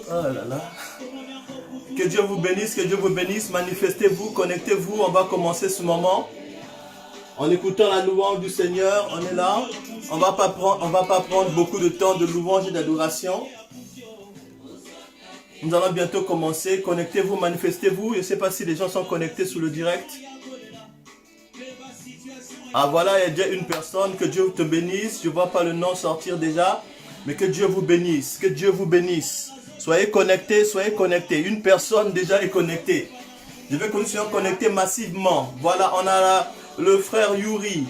Oh là là. Que Dieu vous bénisse, que Dieu vous bénisse. Manifestez-vous, connectez-vous. On va commencer ce moment. En écoutant la louange du Seigneur, on est là. On va pas prendre beaucoup de temps de louange et d'adoration. Nous allons bientôt commencer. Connectez-vous, manifestez-vous. Je ne sais pas si les gens sont connectés sous le direct. Ah voilà, il y a déjà une personne. Que Dieu te bénisse. Je ne vois pas le nom sortir déjà. Mais que Dieu vous bénisse. Que Dieu vous bénisse. Soyez connectés, soyez connectés. Une personne déjà est connectée. Je veux que nous soyons connectés massivement. Voilà, on a le frère Yuri.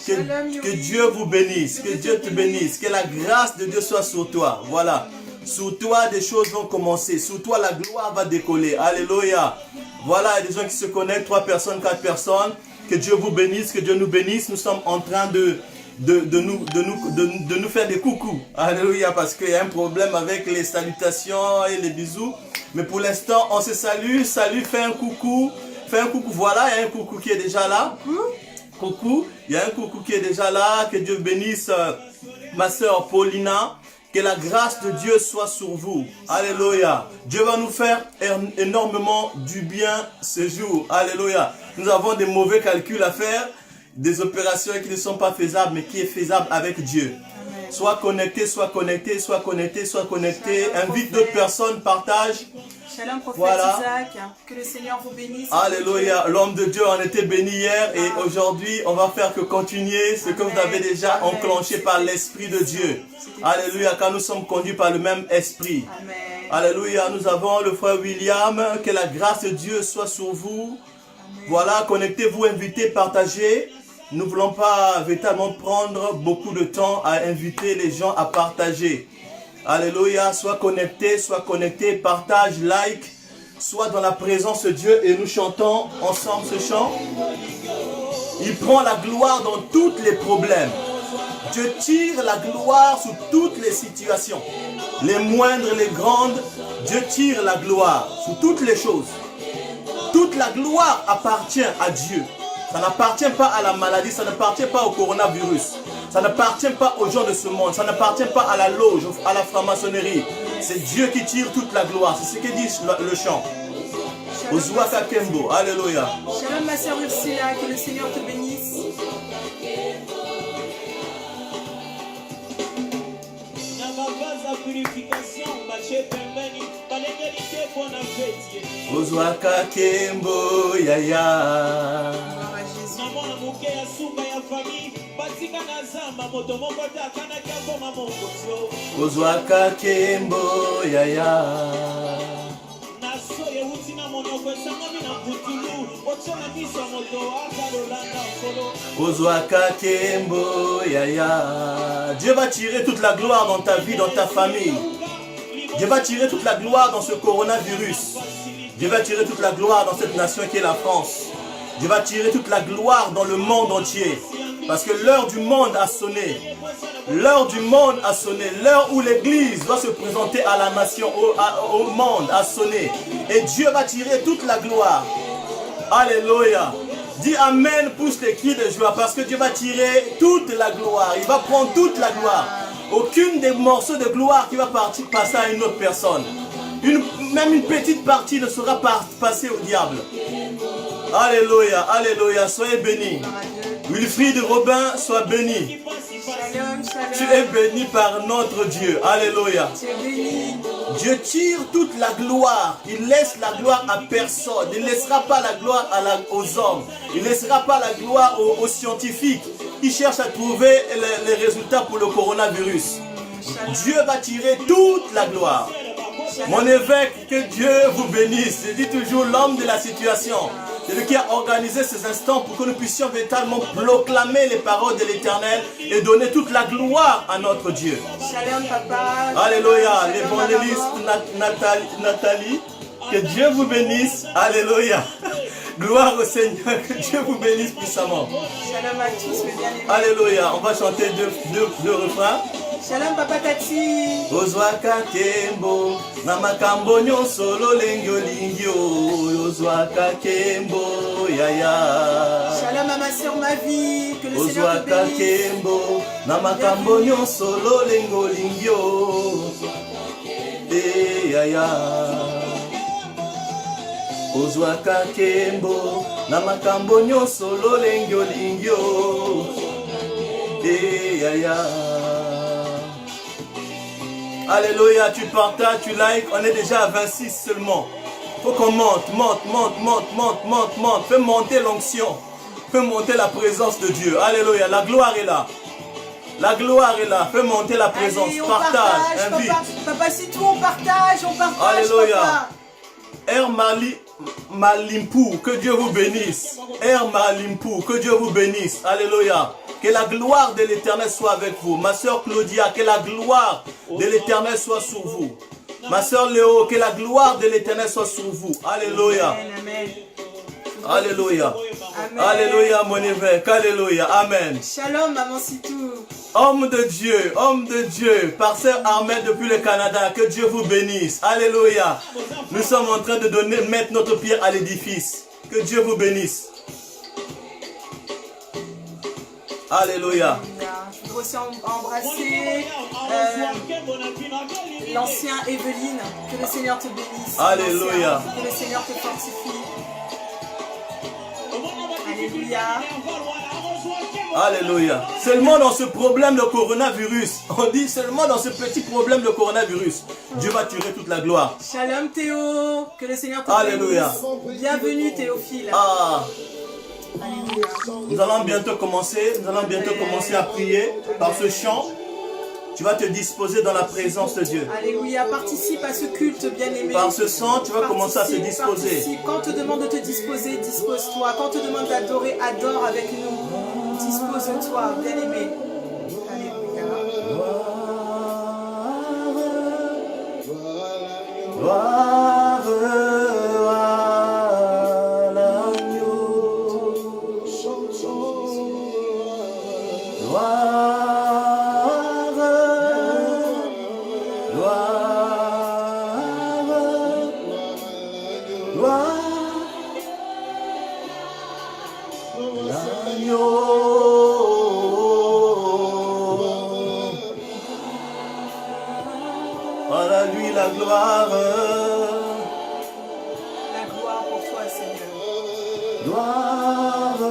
Que Dieu vous bénisse. Que Dieu te bénisse. Que la grâce de Dieu soit sur toi. Voilà. Sous toi, des choses vont commencer. Sous toi, la gloire va décoller. Alléluia. Voilà, il y a des gens qui se connectent. 3 personnes, 4 personnes. Que Dieu vous bénisse. Que Dieu nous bénisse. Nous sommes en train de nous faire des coucous. Alléluia. Parce qu'il y a un problème avec les salutations et les bisous. Mais pour l'instant, on se salue. Salut, fais un coucou. Fais un coucou. Voilà, il y a un coucou qui est déjà là. Coucou. Il y a un coucou qui est déjà là. Que Dieu bénisse ma soeur Paulina. Que la grâce de Dieu soit sur vous. Alléluia. Dieu va nous faire énormément du bien ce jour. Alléluia. Nous avons des mauvais calculs à faire. Des opérations qui ne sont pas faisables, mais qui est faisable avec Dieu. Amen. Sois connecté, sois connecté, sois connecté, sois connecté. Shalom, invite d'autres personnes, partage. Shalom, prophète voilà. Isaac. Que le Seigneur vous bénisse. Alléluia. L'homme de Dieu en était béni hier et aujourd'hui, on va faire que continuer ce que vous avez déjà enclenché par l'Esprit de Dieu. Alléluia, car nous sommes conduits par le même Esprit. Amen. Alléluia, nous avons le frère William. Que la grâce de Dieu soit sur vous. Amen. Voilà, connectez-vous, invitez, partagez. Nous ne voulons pas véritablement prendre beaucoup de temps à inviter les gens à partager. Alléluia, sois connecté, partage, like, sois dans la présence de Dieu et nous chantons ensemble ce chant. Il prend la gloire dans tous les problèmes. Dieu tire la gloire sur toutes les situations. Les moindres, les grandes, Dieu tire la gloire sur toutes les choses. Toute la gloire appartient à Dieu. Ça n'appartient pas à la maladie, ça n'appartient pas au coronavirus. Ça n'appartient pas aux gens de ce monde, ça n'appartient pas à la loge, à la franc-maçonnerie. C'est Dieu qui tire toute la gloire. C'est ce que dit le chant. Ozuaka Kembo, alléluia. Shalom ma sœur Ursula, que le Seigneur te bénisse. Ozuaka Kembo, yaya. Ozuaka Kembo, yaya. Ozuaka Kembo, yaya. Dieu va tirer toute la gloire dans ta vie, dans ta famille. Dieu va tirer toute la gloire dans ce coronavirus. Dieu va tirer toute la gloire dans cette nation qui est la France. Dieu va tirer toute la gloire dans le monde entier. Parce que l'heure du monde a sonné. L'heure du monde a sonné. L'heure où l'église doit se présenter à la nation, au monde a sonné. Et Dieu va tirer toute la gloire. Alléluia. Dis Amen, pousse les cris de joie. Parce que Dieu va tirer toute la gloire. Il va prendre toute la gloire. Aucune des morceaux de gloire qui va passer à une autre personne. Même une petite partie ne sera passée au diable. Alléluia, alléluia, soyez bénis. Wilfried Robin, sois béni. Shalom, shalom. Tu es béni par notre Dieu. Alléluia. Tu es béni. Dieu tire toute la gloire. Il laisse la gloire à personne. Il ne laissera pas la gloire aux hommes. Il ne laissera pas la gloire aux scientifiques qui cherchent à trouver les résultats pour le coronavirus. Dieu va tirer toute la gloire. Mon évêque, que Dieu vous bénisse. Je dis toujours l'homme de la situation. C'est lui qui a organisé ces instants pour que nous puissions véritablement proclamer les paroles de l'Éternel et donner toute la gloire à notre Dieu. Shalom papa. Alléluia. L'évangéliste Nathalie, que Dieu vous bénisse. Alléluia. Gloire au Seigneur, que Dieu vous bénisse puissamment. Shalom à tous mes bien-aimés. Alléluia. On va chanter deux refrains. Shalom Papa Tati. Ozwaka kembo na makambo nyonso lolengi olingi o. Ozwaka kembo yaya. Shalom à ma soeur ma vie, que le Seigneur te Ozwaka bénisse. kembo na makambo nyonso lolengi olingi o. Yaya. Ozwaka kembo na makambo nyonso lolengi olingi o. Yaya. Alléluia, tu partages, tu likes, on est déjà à 26 seulement. Faut qu'on monte. Fais monter l'onction. Fais monter la présence de Dieu. Alléluia, la gloire est là. La gloire est là. Fais monter la présence. Allez, on partage, invite. Papa, si tout on partage. Alléluia. Papa. Air Malimpou, que Dieu vous bénisse. Air Malimpou, que Dieu vous bénisse. Alléluia. Que la gloire de l'Éternel soit avec vous. Ma soeur Claudia, que la gloire de l'Éternel soit sur vous. Ma soeur Léo, que la gloire de l'Éternel soit sur vous. Alléluia. Amen. Alléluia. Amen. Alléluia, mon évêque. Alléluia. Amen. Shalom, maman Sitou. Homme de Dieu, pasteur Ahmed depuis le Canada, que Dieu vous bénisse. Alléluia. Nous sommes en train de mettre notre pierre à l'édifice. Que Dieu vous bénisse. Alléluia. Je voudrais aussi embrasser l'ancien Evelyne. Que le Seigneur te bénisse. Alléluia. Que le Seigneur te fortifie. Alléluia. Alléluia. Seulement dans ce problème de coronavirus, on dit seulement dans ce petit problème de coronavirus, Dieu va tirer toute la gloire. Shalom Théo. Que le Seigneur te Alléluia. bénisse. Bienvenue Théophile. Ah. Alléluia. Nous allons bientôt commencer à prier par ce chant. Tu vas te disposer dans la présence de Dieu. Alléluia, participe à ce culte bien-aimé. Par ce chant, tu vas commencer à te disposer. Participe. Quand on te demande de te disposer, dispose-toi. Quand on te demande d'adorer, adore avec nous. Dispose-toi, bien-aimé. Alléluia. Gloire à l'agneau. À lui la gloire. La gloire pour toi, Seigneur. Gloire à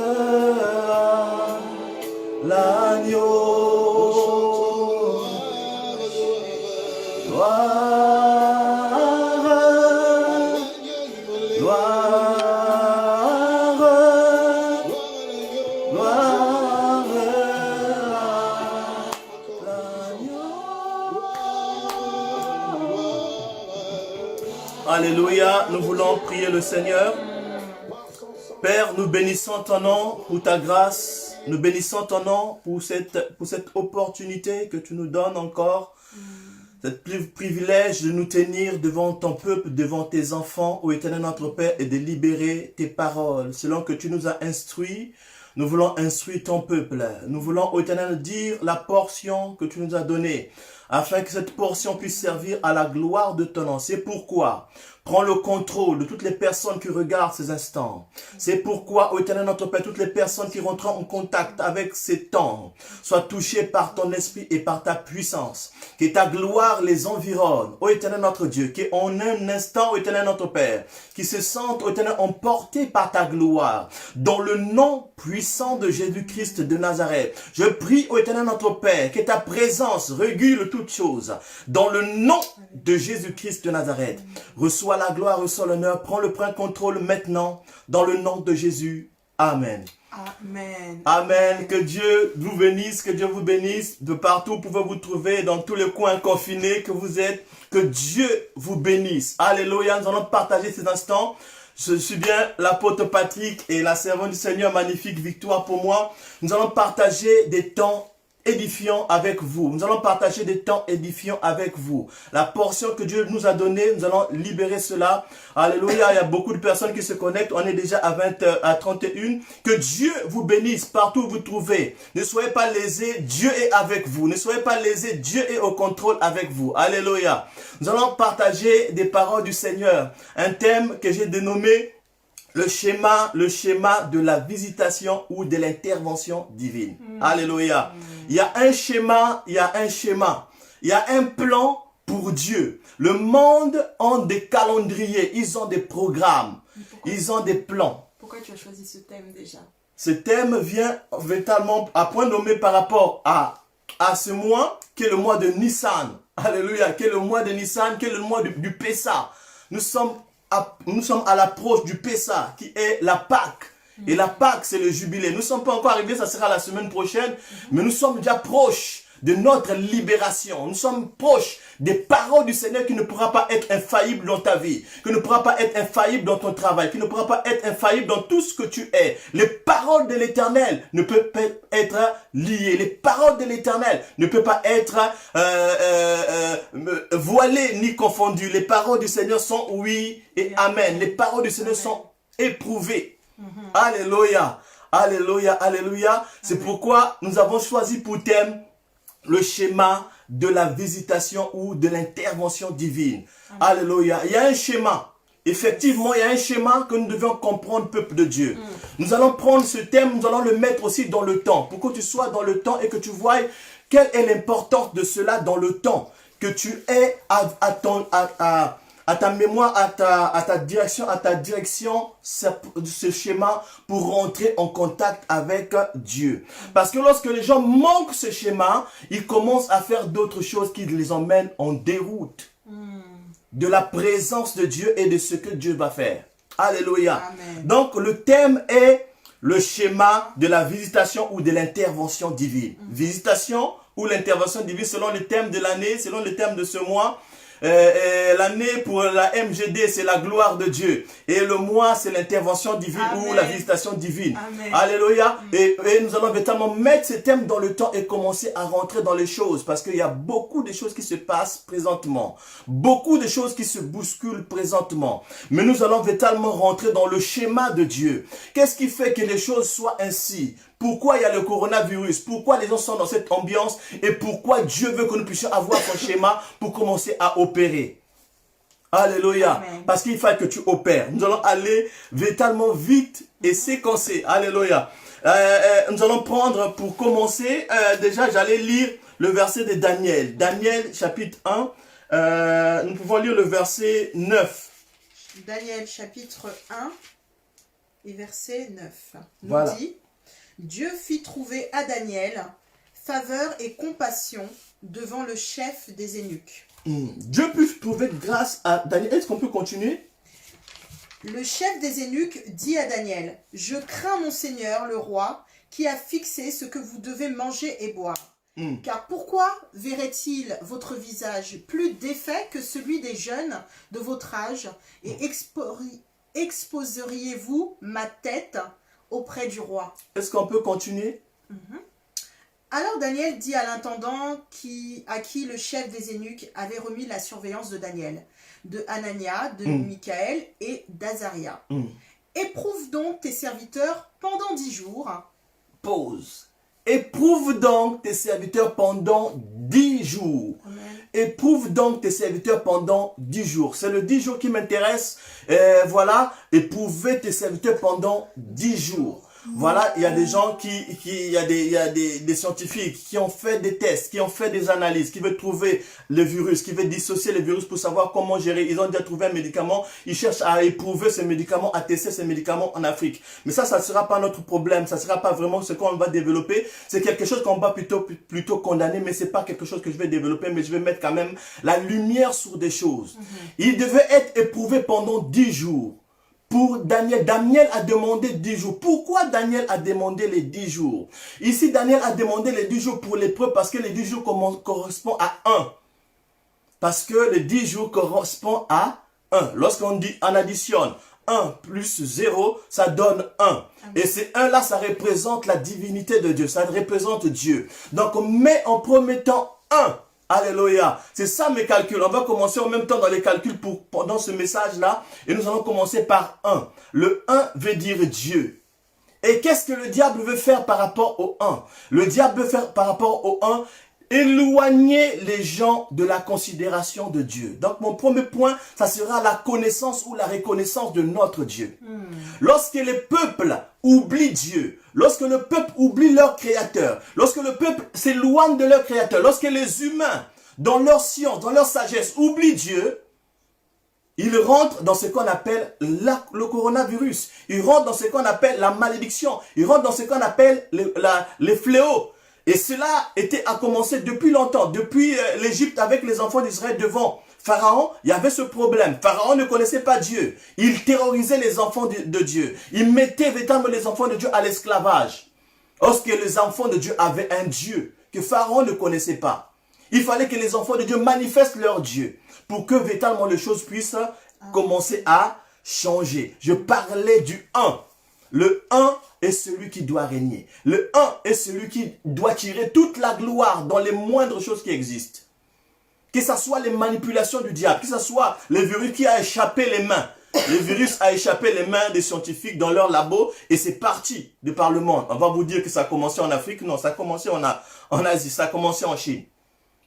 l'agneau. Gloire, gloire, Alléluia, nous voulons prier le Seigneur. Père, nous bénissons ton nom pour ta grâce. Nous bénissons ton nom pour cette opportunité que tu nous donnes encore. Cet privilège de nous tenir devant ton peuple, devant tes enfants, ô Éternel notre Père, et de libérer tes paroles. Selon que tu nous as instruits, nous voulons instruire ton peuple. Nous voulons, ô Éternel, dire la portion que tu nous as donnée, afin que cette portion puisse servir à la gloire de ton nom. C'est pourquoi, prends le contrôle de toutes les personnes qui regardent ces instants. C'est pourquoi, ô Éternel notre Père, toutes les personnes qui rentrent en contact avec ces temps soient touchées par ton esprit et par ta puissance. Que ta gloire les environne, ô Éternel notre Dieu, qu'en un instant, ô Éternel notre Père, qui se sentent, ô Éternel, emportés par ta gloire. Dans le nom puissant de Jésus-Christ de Nazareth, je prie, ô Éternel notre Père, que ta présence régule toutes choses. Dans le nom de Jésus-Christ de Nazareth, reçois la gloire, reçois l'honneur, prends le plein contrôle maintenant, dans le nom de Jésus. Amen. Amen. Amen. Que Dieu vous bénisse, que Dieu vous bénisse. De partout, vous pouvez vous trouver, dans tous les coins confinés que vous êtes. Que Dieu vous bénisse. Alléluia. Nous allons partager ces instants. Je suis bien l'apôtre Patrick et la servante du Seigneur, magnifique victoire pour moi. Nous allons partager des temps édifiants avec vous. Nous allons partager des temps édifiants avec vous. La portion que Dieu nous a donnée, nous allons libérer cela. Alléluia, il y a beaucoup de personnes qui se connectent. On est déjà à 31. Que Dieu vous bénisse partout où vous trouvez. Ne soyez pas lésés, Dieu est avec vous. Ne soyez pas lésés, Dieu est au contrôle avec vous. Alléluia. Nous allons partager des paroles du Seigneur. Un thème que j'ai dénommé le schéma de la visitation ou de l'intervention divine. Alléluia. Il y a un schéma, il y a un plan pour Dieu. Le monde a des calendriers, ils ont des programmes, ils ont des plans. Pourquoi tu as choisi ce thème déjà? Ce thème vient véritablement à point nommé par rapport à ce mois qui est le mois de Nissan. Alléluia, qui est le mois de Nissan, qui est le mois du Pessah. Nous sommes à l'approche du Pessah, qui est la Pâque. Et la Pâque, c'est le jubilé. Nous ne sommes pas encore arrivés, ça sera la semaine prochaine, mais nous sommes déjà proches de notre libération. Nous sommes proches des paroles du Seigneur qui ne pourra pas être infaillible dans ta vie, qui ne pourra pas être infaillible dans ton travail, qui ne pourra pas être infaillible dans tout ce que tu es. Les paroles de l'Éternel ne peuvent pas être liées. Les paroles de l'Éternel ne peuvent pas être voilées ni confondues. Les paroles du Seigneur sont oui et amen. Les paroles du Seigneur sont éprouvées. Alléluia, alléluia, alléluia. C'est pourquoi nous avons choisi pour thème le schéma de la visitation ou de l'intervention divine. Alléluia. Il y a un schéma. Effectivement, il y a un schéma que nous devons comprendre, peuple de Dieu. Nous allons prendre ce thème, nous allons le mettre aussi dans le temps, pour que tu sois dans le temps et que tu vois quelle est l'importance de cela dans le temps. Que tu aies à ta mémoire, à ta direction, ce schéma pour rentrer en contact avec Dieu. Parce que lorsque les gens manquent ce schéma, ils commencent à faire d'autres choses qui les emmènent en déroute de la présence de Dieu et de ce que Dieu va faire. Alléluia. Amen. Donc le thème est le schéma de la visitation ou de l'intervention divine. Visitation ou l'intervention divine selon le thème de l'année, selon le thème de ce mois. L'année pour la MGD, c'est la gloire de Dieu. Et le mois, c'est l'intervention divine ou la visitation divine. Amen. Alléluia. Et nous allons véritablement mettre ce thème dans le temps et commencer à rentrer dans les choses. Parce qu'il y a beaucoup de choses qui se passent présentement. Beaucoup de choses qui se bousculent présentement. Mais nous allons véritablement rentrer dans le schéma de Dieu. Qu'est-ce qui fait que les choses soient ainsi? Pourquoi il y a le coronavirus? Pourquoi les gens sont dans cette ambiance? Et pourquoi Dieu veut que nous puissions avoir son schéma pour commencer à opérer? Alléluia. Amen. Parce qu'il faut que tu opères. Nous allons aller véritablement vite et séquencer. Alléluia. Nous allons prendre pour commencer, déjà j'allais lire le verset de Daniel. Daniel chapitre 1. Nous pouvons lire le verset 9. Daniel chapitre 1 et verset 9. Nous Voilà. dit: Dieu fit trouver à Daniel faveur et compassion devant le chef des eunuques. Dieu peut trouver grâce à Daniel. Est-ce qu'on peut continuer? Le chef des eunuques dit à Daniel: Je crains mon Seigneur le roi, qui a fixé ce que vous devez manger et boire. Car pourquoi verrait-il votre visage plus défait que celui des jeunes de votre âge, et exposeriez-vous ma tête auprès du roi? Est-ce qu'on peut continuer? Alors Daniel dit à l'intendant à qui le chef des eunuques avait remis la surveillance de Daniel, de Hanania, de Michaël et d'Azaria. Éprouve donc tes serviteurs pendant 10 jours. Pause. Éprouve donc tes serviteurs pendant 10 jours. Amen. Éprouve donc tes serviteurs pendant 10 jours. C'est le 10 jours qui m'intéresse. Voilà. Éprouvez tes serviteurs pendant 10 jours. Voilà, il y a des gens il y a des scientifiques qui ont fait des tests, qui ont fait des analyses, qui veulent trouver le virus, qui veulent dissocier le virus pour savoir comment gérer. Ils ont déjà trouvé un médicament, ils cherchent à éprouver ce médicament, à tester ce médicament en Afrique. Mais ça ne sera pas notre problème, ça ne sera pas vraiment ce qu'on va développer. C'est quelque chose qu'on va plutôt condamner, mais c'est pas quelque chose que je vais développer, mais je vais mettre quand même la lumière sur des choses. Il devait être éprouvé pendant 10 jours. Pour Daniel, Daniel a demandé 10 jours. Pourquoi Daniel a demandé les 10 jours? Ici, Daniel a demandé les 10 jours pour l'épreuve parce que les 10 jours correspondent à 1. Parce que les 10 jours correspondent à 1. Lorsqu'on dit, on additionne 1 plus 0, ça donne 1. Et ces 1 là, ça représente la divinité de Dieu, ça représente Dieu. Donc, on met en premier temps 1. Alléluia. C'est ça mes calculs. On va commencer en même temps dans les calculs pendant ce message-là. Et nous allons commencer par 1. Le 1 veut dire Dieu. Et qu'est-ce que le diable veut faire par rapport au 1? Le diable veut faire par rapport au 1, éloigner les gens de la considération de Dieu. Donc mon premier point, ça sera la connaissance ou la reconnaissance de notre Dieu. Lorsque les peuples oublient Dieu, lorsque le peuple oublie leur créateur, lorsque le peuple s'éloigne de leur créateur, lorsque les humains, dans leur science, dans leur sagesse, oublient Dieu, ils rentrent dans ce qu'on appelle le coronavirus. Ils rentrent dans ce qu'on appelle la malédiction. Ils rentrent dans ce qu'on appelle les fléaux. Et cela a commencé depuis longtemps, depuis l'Égypte avec les enfants d'Israël devant Pharaon, il y avait ce problème. Pharaon ne connaissait pas Dieu. Il terrorisait les enfants de Dieu. Il mettait véritablement les enfants de Dieu à l'esclavage. Lorsque les enfants de Dieu avaient un Dieu que Pharaon ne connaissait pas, il fallait que les enfants de Dieu manifestent leur Dieu pour que véritablement les choses puissent commencer à changer. Je parlais du 1. Le 1 est celui qui doit régner. Le 1 est celui qui doit tirer toute la gloire dans les moindres choses qui existent. Que ce soit les manipulations du diable, que ce soit le virus qui a échappé les mains. Le virus a échappé les mains des scientifiques dans leur labo et c'est parti de par le monde. On va vous dire que ça a commencé en Afrique. Non, ça a commencé en Asie, ça a commencé en Chine.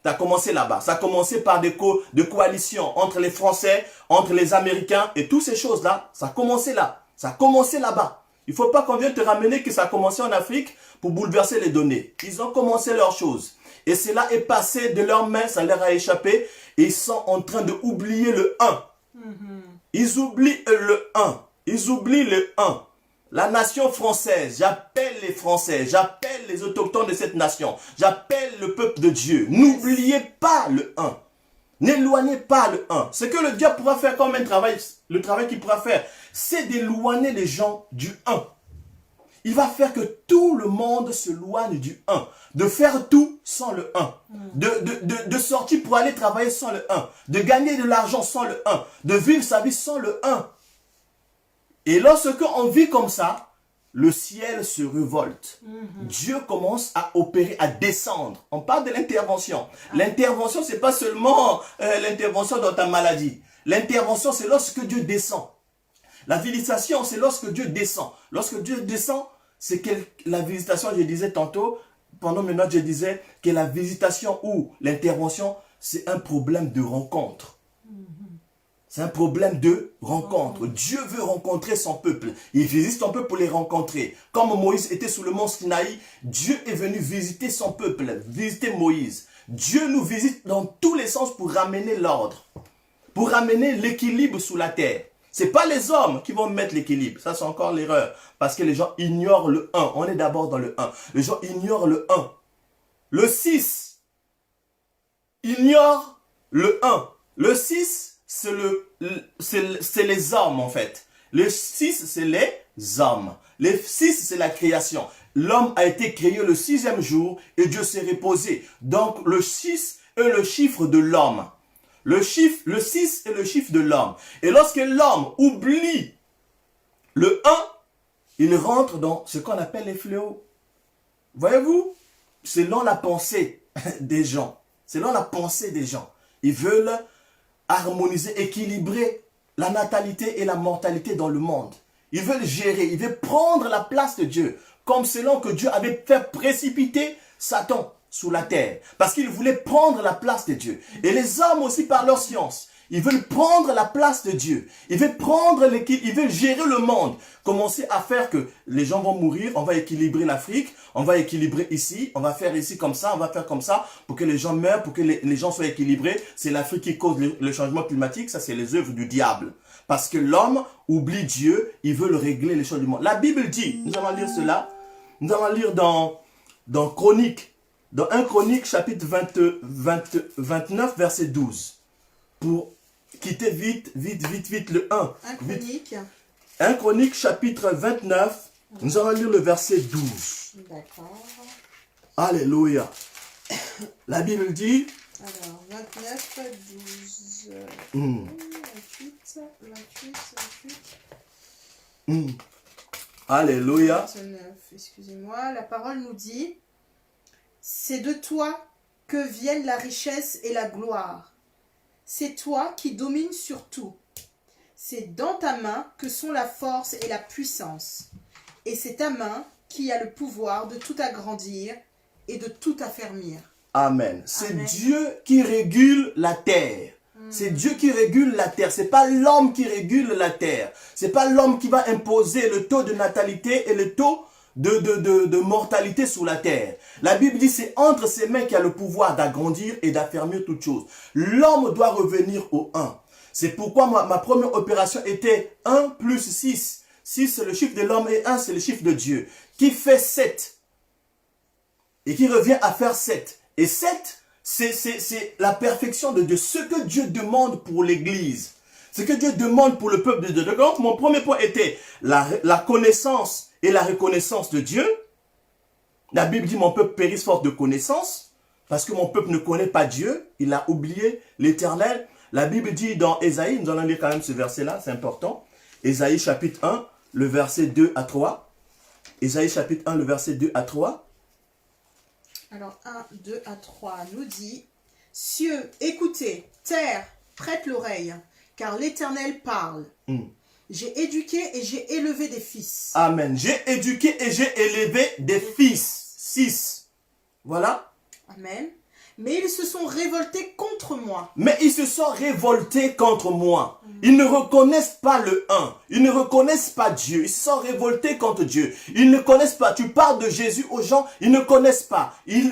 Ça a commencé là-bas. Ça a commencé par des coalitions entre les Français, entre les Américains et toutes ces choses-là. Ça a commencé là. Ça a commencé là-bas. Il ne faut pas qu'on vienne te ramener que ça a commencé en Afrique pour bouleverser les données. Ils ont commencé leurs choses. Et cela est passé de leurs mains, ça leur a échappé. Et ils sont en train d'oublier le 1. Ils oublient le 1. Ils oublient le 1. La nation française, j'appelle les Français, j'appelle les autochtones de cette nation, j'appelle le peuple de Dieu. N'oubliez pas le 1. N'éloignez pas le 1. Ce que le diable pourra faire comme un travail, le travail qu'il pourra faire, c'est d'éloigner les gens du 1. Il va faire que tout le monde s'éloigne du 1. De faire tout sans le 1. De sortir pour aller travailler sans le 1. De gagner de l'argent sans le 1. De vivre sa vie sans le 1. Et lorsque on vit comme ça, le ciel se révolte. Dieu commence à opérer, à descendre. On parle de l'intervention. L'intervention, c'est pas seulement l'intervention dans ta maladie. L'intervention, c'est lorsque Dieu descend. La visitation, c'est lorsque Dieu descend. Lorsque Dieu descend, c'est que la visitation, je disais tantôt, pendant mes notes, je disais que la visitation ou l'intervention, c'est un problème de rencontre. C'est un problème de rencontre. Dieu veut rencontrer son peuple. Il visite son peuple pour les rencontrer. Comme Moïse était sous le mont Sinaï, Dieu est venu visiter son peuple, visiter Moïse. Dieu nous visite dans tous les sens pour ramener l'ordre, pour ramener l'équilibre sous la terre. Ce n'est pas les hommes qui vont mettre l'équilibre. Ça, c'est encore l'erreur. Parce que les gens ignorent le 1. On est d'abord dans le 1. Les gens ignorent le 1. Le 6 ignore le 1. Le 6 c'est les hommes en fait. Le 6, c'est les hommes. Le 6, c'est la création. L'homme a été créé le 6e jour et Dieu s'est reposé. Donc le 6 est le chiffre de l'homme. Le 6 est le chiffre de l'homme. Et lorsque l'homme oublie le 1, il rentre dans ce qu'on appelle les fléaux. Voyez-vous, selon la pensée des gens, selon la pensée des gens, ils veulent harmoniser, équilibrer la natalité et la mortalité dans le monde. Ils veulent gérer, ils veulent prendre la place de Dieu, comme selon que Dieu avait fait précipiter Satan sous la terre, parce qu'il voulait prendre la place de Dieu. Et les hommes aussi, par leur science, ils veulent prendre la place de Dieu. Ils veulent prendre l'équilibre, ils veulent gérer le monde. Commencer à faire que les gens vont mourir, on va équilibrer l'Afrique, on va équilibrer ici, on va faire ici comme ça, on va faire comme ça, pour que les gens meurent, pour que les gens soient équilibrés. C'est l'Afrique qui cause le changement climatique, ça c'est les œuvres du diable. Parce que l'homme oublie Dieu, il veut régler les choses du monde. La Bible dit, nous allons lire cela, nous allons lire dans Chronique, dans 1 Chronique chapitre 29 verset 12. Pour quitter vite le 1. 1 Chronique. 1 Chronique chapitre 29, nous allons lire le verset 12. D'accord. Alléluia. La Bible dit... Alors, 29, 12... 28. Alléluia. 29, excusez-moi, la parole nous dit, c'est de toi que viennent la richesse et la gloire. C'est toi qui domines sur tout. C'est dans ta main que sont la force et la puissance. Et c'est ta main qui a le pouvoir de tout agrandir et de tout affermir. Amen. C'est Dieu qui régule la terre. C'est Dieu qui régule la terre. C'est pas l'homme qui régule la terre. C'est pas l'homme qui va imposer le taux de natalité et le taux de mortalité sur la terre. La Bible dit c'est entre ses mains qu'il y a le pouvoir d'agrandir et d'affermir toutes choses. L'homme doit revenir au 1. C'est pourquoi ma première opération était 1 plus 6. 6 c'est le chiffre de l'homme et 1 c'est le chiffre de Dieu. Qui fait 7. Et qui revient à faire 7. Et 7, c'est la perfection de Dieu. Ce que Dieu demande pour l'Église. Ce que Dieu demande pour le peuple de Dieu. Donc, mon premier point était la connaissance et la reconnaissance de Dieu. La Bible dit, mon peuple périsse faute de connaissance. Parce que mon peuple ne connaît pas Dieu. Il a oublié l'Éternel. La Bible dit dans Ésaïe, nous allons lire quand même ce verset-là, c'est important. Ésaïe chapitre 1, le verset 2 à 3. Ésaïe chapitre 1, le verset 2 à 3. Alors 1, 2 à 3 nous dit, cieux, écoutez, terre, prête l'oreille, car l'Éternel parle. J'ai éduqué et j'ai élevé des fils. Amen. J'ai éduqué et j'ai élevé des fils. 6. Voilà. Amen. Mais ils se sont révoltés contre moi. Mais ils se sont révoltés contre moi. Ils ne reconnaissent pas le 1. Ils ne reconnaissent pas Dieu. Ils se sont révoltés contre Dieu. Ils ne connaissent pas. Tu parles de Jésus aux gens, ils ne connaissent pas. Ils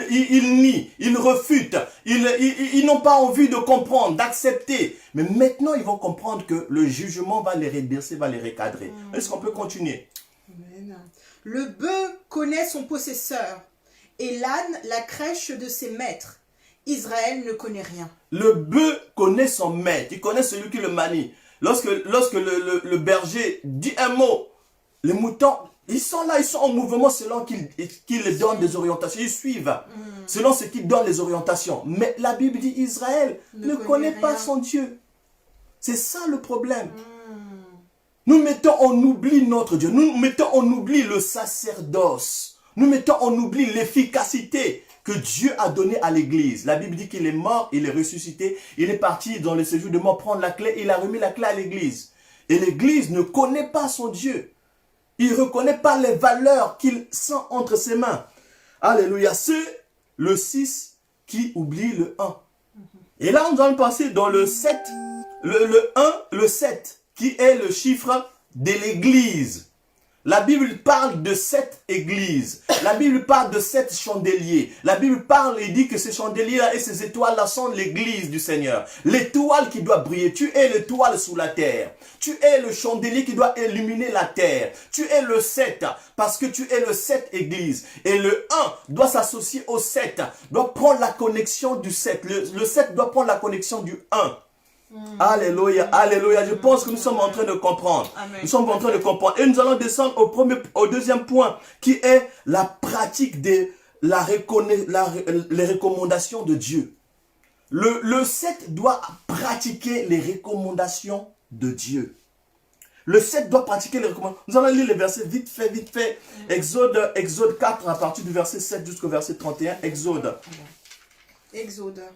nient, ils refutent. Ils n'ont pas envie de comprendre, d'accepter. Mais maintenant, ils vont comprendre que le jugement va les redresser, va les recadrer. Est-ce qu'on peut continuer? Amen. Le bœuf connaît son possesseur et l'âne la crèche de ses maîtres. Israël ne connaît rien. Le bœuf connaît son maître, il connaît celui qui le manie. Lorsque le berger dit un mot, les moutons, ils sont là, ils sont en mouvement selon qu'il donne des orientations, ils suivent, selon ce qu'il donne les orientations. Mais la Bible dit Israël ne connaît pas son Dieu. C'est ça le problème. Nous mettons en oubli notre Dieu, nous mettons en oubli le sacerdoce, nous mettons en oubli l'efficacité que Dieu a donné à l'église. La Bible dit qu'il est mort, il est ressuscité, il est parti dans le séjour de mort prendre la clé, il a remis la clé à l'église. Et l'église ne connaît pas son Dieu. Il ne reconnaît pas les valeurs qu'il sent entre ses mains. Alléluia. C'est le 6 qui oublie le 1. Et là, nous allons passer dans le 7, le 1, le 7, qui est le chiffre de l'église. La Bible parle de 7 églises. La Bible parle de 7 chandeliers. La Bible parle et dit que ces chandeliers-là et ces étoiles-là sont l'église du Seigneur. L'étoile qui doit briller. Tu es l'étoile sous la terre. Tu es le chandelier qui doit illuminer la terre. Tu es le 7 parce que tu es le 7 église. Et le 1 doit s'associer au 7. Doit prendre la connexion du 7. Le 7 doit prendre la connexion du 1. Alléluia, alléluia. Je pense que nous sommes en train de comprendre. Amen. Nous sommes en train de comprendre. Et nous allons descendre au deuxième point, qui est la pratique de les recommandations de Dieu. Le 7 doit pratiquer les recommandations de Dieu. Le 7 doit pratiquer les recommandations. Nous allons lire les versets vite fait. Exode 4 à partir du verset 7 jusqu'au verset 31.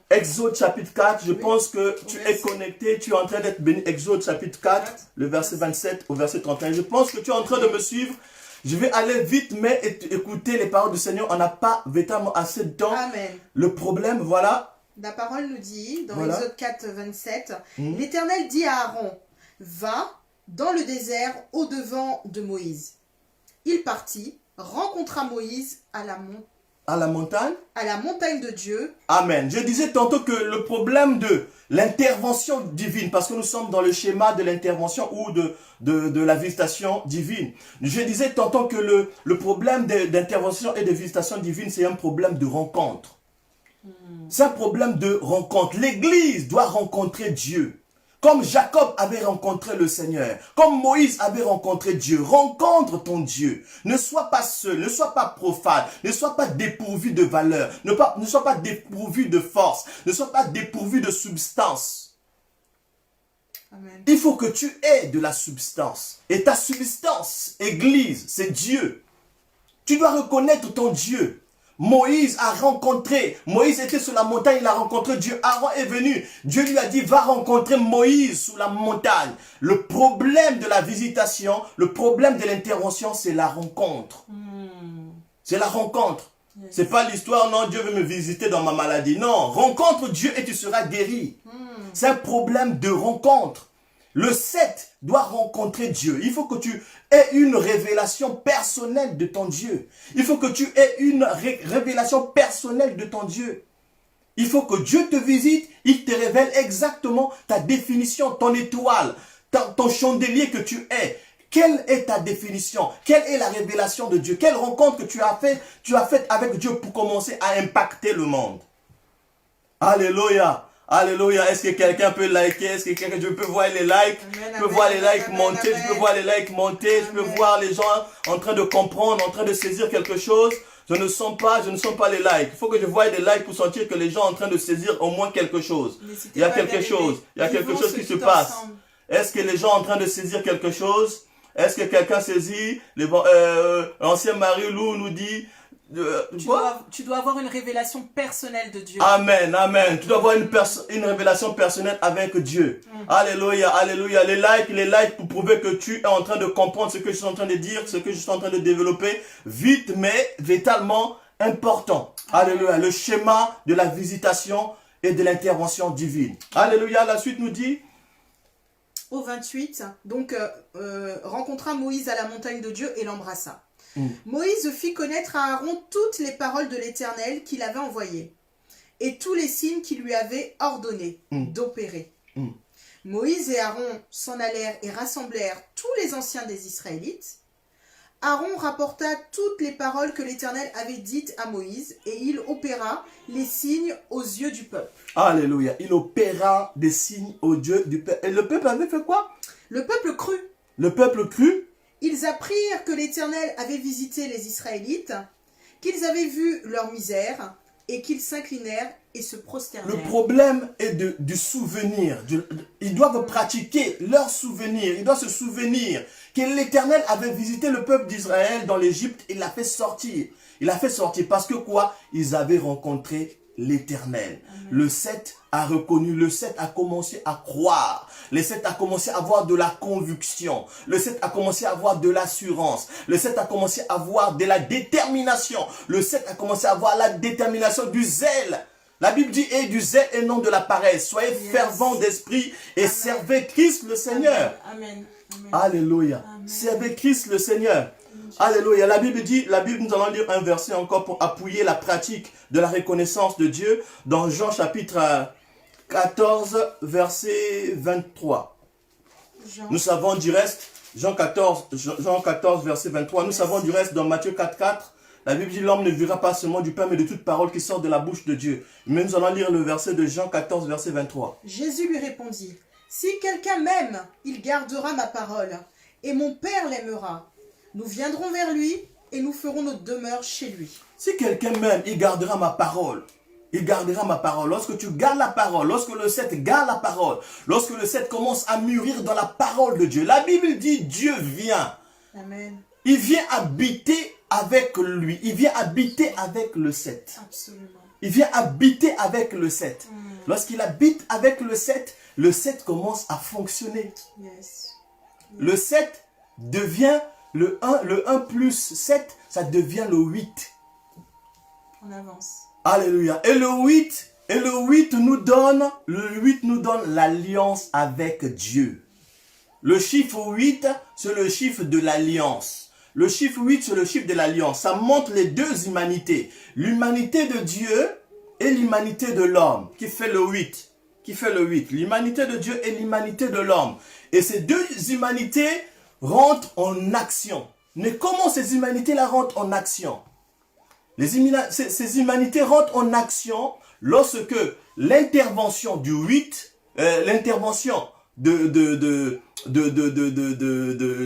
Exode chapitre 4, je pense que tu es connecté, tu es en train d'être béni. Exode chapitre 4, le verset 27 au verset 31. Je pense que tu es en train de me suivre. Je vais aller vite, mais écouter les paroles du Seigneur. On n'a pas véritablement assez de temps. Amen. Le problème, voilà. La parole nous dit, dans Exode 4, 27, l'Éternel dit à Aaron, va dans le désert au-devant de Moïse. Il partit, rencontra Moïse à la montagne. À la montagne? À la montagne de Dieu. Amen. Je disais tantôt que le problème de l'intervention divine, parce que nous sommes dans le schéma de l'intervention ou de la visitation divine. Je disais tantôt que le problème d'intervention et de visitation divine, c'est un problème de rencontre. C'est un problème de rencontre. L'Église doit rencontrer Dieu. Comme Jacob avait rencontré le Seigneur, comme Moïse avait rencontré Dieu, rencontre ton Dieu. Ne sois pas seul, ne sois pas profane, ne sois pas dépourvu de valeur, ne sois pas dépourvu de force, ne sois pas dépourvu de substance. Amen. Il faut que tu aies de la substance. Et ta substance, Église, c'est Dieu. Tu dois reconnaître ton Dieu. Moïse était sur la montagne, il a rencontré Dieu. Aaron est venu. Dieu lui a dit, va rencontrer Moïse sous la montagne. Le problème de la visitation, le problème de l'intervention, c'est la rencontre. C'est la rencontre. Yes. C'est pas l'histoire, non, Dieu veut me visiter dans ma maladie. Non, rencontre Dieu et tu seras guéri. C'est un problème de rencontre. Le 7 doit rencontrer Dieu. Il faut que tu aies une révélation personnelle de ton Dieu. Il faut que tu aies une révélation personnelle de ton Dieu. Il faut que Dieu te visite, il te révèle exactement ta définition, ton étoile, ton chandelier que tu es. Quelle est ta définition? Quelle est la révélation de Dieu? Quelle rencontre que tu as faite avec Dieu pour commencer à impacter le monde? Alléluia. Alléluia. Est-ce que quelqu'un peut liker? Est-ce que je peux voir les likes? Je peux voir les likes monter. Je peux voir les likes monter. Je peux voir les gens en train de comprendre, en train de saisir quelque chose. Je ne sens pas les likes. Il faut que je voie des likes pour sentir que les gens sont en train de saisir au moins quelque chose. Il y a quelque chose. Il y a quelque chose qui se passe. Est-ce que les gens sont en train de saisir quelque chose? Est-ce que quelqu'un saisit? L'ancien Marie-Lou nous dit... Tu dois avoir une révélation personnelle de Dieu. Amen, amen. Tu dois avoir une révélation personnelle avec Dieu. Alléluia, alléluia. Les likes pour prouver que tu es en train de comprendre ce que je suis en train de dire, ce que je suis en train de développer. Vite, mais vitalement important. Alléluia. Le schéma de la visitation et de l'intervention divine. Alléluia. La suite nous dit... Au 28, donc rencontra Moïse à la montagne de Dieu et l'embrassa. Moïse fit connaître à Aaron toutes les paroles de l'Éternel qu'il avait envoyées et tous les signes qu'il lui avait ordonné d'opérer. Moïse et Aaron s'en allèrent et rassemblèrent tous les anciens des Israélites. Aaron rapporta toutes les paroles que l'Éternel avait dites à Moïse et il opéra les signes aux yeux du peuple. Alléluia. Il opéra des signes aux yeux du peuple. Et le peuple avait fait quoi? Le peuple crut. Le peuple crut. Ils apprirent que l'Éternel avait visité les Israélites, qu'ils avaient vu leur misère et qu'ils s'inclinèrent et se prosternèrent. Le problème est du souvenir. Ils doivent pratiquer leur souvenir. Ils doivent se souvenir que l'Éternel avait visité le peuple d'Israël dans l'Égypte. Il l'a fait sortir. Il l'a fait sortir parce que quoi? Ils avaient rencontré l'Éternel. Le 7 a reconnu, le 7 a commencé à croire. Le 7 a commencé à avoir de la conviction. Le 7 a commencé à avoir de l'assurance. Le 7 a commencé à avoir de la détermination. Le 7 a commencé à avoir la détermination, du zèle. La Bible dit, et du zèle et non de la paresse. Soyez fervents d'esprit et servez Christ le Seigneur. Amen. Alléluia. Servez Christ le Seigneur. Alléluia. La Bible dit, nous allons lire un verset encore pour appuyer la pratique de la reconnaissance de Dieu dans Jean chapitre 14, verset 23. Nous savons du reste, Jean 14, verset 23. Nous savons du reste dans Matthieu 4, 4. La Bible dit, l'homme ne vivra pas seulement du pain, mais de toute parole qui sort de la bouche de Dieu. Mais nous allons lire le verset de Jean 14, verset 23. Jésus lui répondit, si quelqu'un m'aime, il gardera ma parole, et mon Père l'aimera. Nous viendrons vers lui et nous ferons notre demeure chez lui. Si quelqu'un m'aime, il gardera ma parole. Il gardera ma parole. Lorsque tu gardes la parole, lorsque le 7 garde la parole, lorsque le 7 commence à mûrir dans la parole de Dieu, la Bible dit Dieu vient. Amen. Il vient habiter avec lui. Il vient habiter avec le 7. Absolument. Il vient habiter avec le 7. Lorsqu'il habite avec le 7 commence à fonctionner. Yes. Le 7 devient le 1 plus 7, ça devient le 8. On avance. Alléluia. Et le 8 nous donne l'alliance avec Dieu. Le chiffre 8, c'est le chiffre de l'alliance. Le chiffre 8, c'est le chiffre de l'alliance. Ça montre les deux humanités. L'humanité de Dieu et l'humanité de l'homme, qui fait le 8. L'humanité de Dieu et l'humanité de l'homme. Et ces deux humanités rentrent en action. Mais comment ces humanités-là rentrent en action? Ces humanités rentrent en action lorsque l'intervention du 8, l'intervention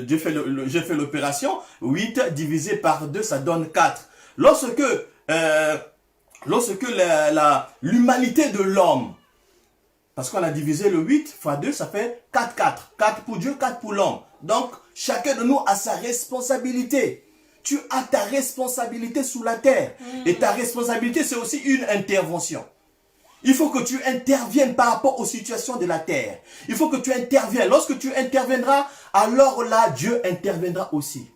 j'ai fait l'opération, 8 divisé par 2, ça donne 4. Lorsque l'humanité de l'homme, Parce qu'on a divisé le 8 fois 2, ça fait 4, 4. 4 pour Dieu, 4 pour l'homme. Donc, chacun de nous a sa responsabilité. Tu as ta responsabilité sous la terre. Et ta responsabilité, c'est aussi une intervention. Il faut que tu interviennes par rapport aux situations de la terre. Il faut que tu interviennes. Lorsque tu interviendras, alors là, Dieu interviendra aussi.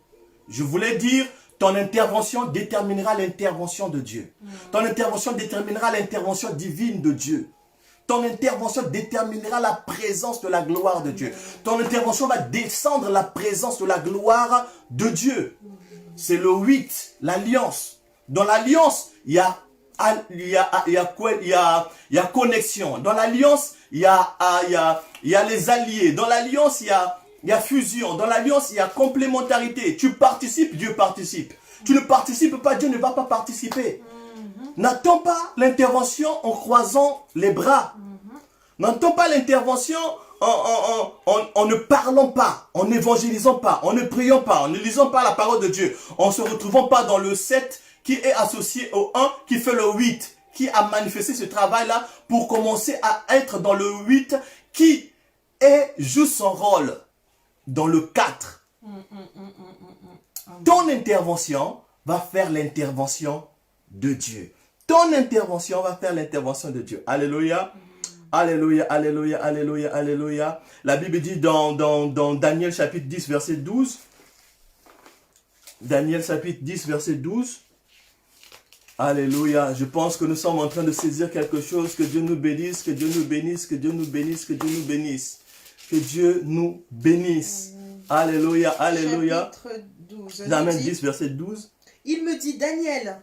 Je voulais dire, ton intervention déterminera l'intervention de Dieu. Ton intervention déterminera l'intervention divine de Dieu. Ton intervention déterminera la présence de la gloire de Dieu. Ton intervention va descendre la présence de la gloire de Dieu. C'est le 8, l'alliance. Dans l'alliance, il y a connexion. Dans l'alliance, il y a les alliés. Dans l'alliance, il y a fusion. Dans l'alliance, il y a complémentarité. Tu participes, Dieu participe. Tu ne participes pas, Dieu ne va pas participer. N'attends pas l'intervention en croisant les bras. N'attends pas l'intervention en ne parlant pas, en n'évangélisant pas, en ne priant pas, en ne lisant pas la parole de Dieu, en ne se retrouvant pas dans le 7 qui est associé au 1, qui fait le 8, qui a manifesté ce travail-là pour commencer à être dans le 8 qui joue son rôle dans le 4. Ton intervention va faire l'intervention de Dieu. Ton intervention va faire l'intervention de Dieu. Alléluia. Alléluia, alléluia, alléluia, alléluia. La Bible dit dans Daniel chapitre 10, verset 12. Daniel chapitre 10, verset 12. Alléluia. Je pense que nous sommes en train de saisir quelque chose. Que Dieu nous bénisse, que Dieu nous bénisse, que Dieu nous bénisse, que Dieu nous bénisse. Que Dieu nous bénisse. Alléluia, alléluia. Chapitre 12. Daniel 10, verset 12. Il me dit, Daniel,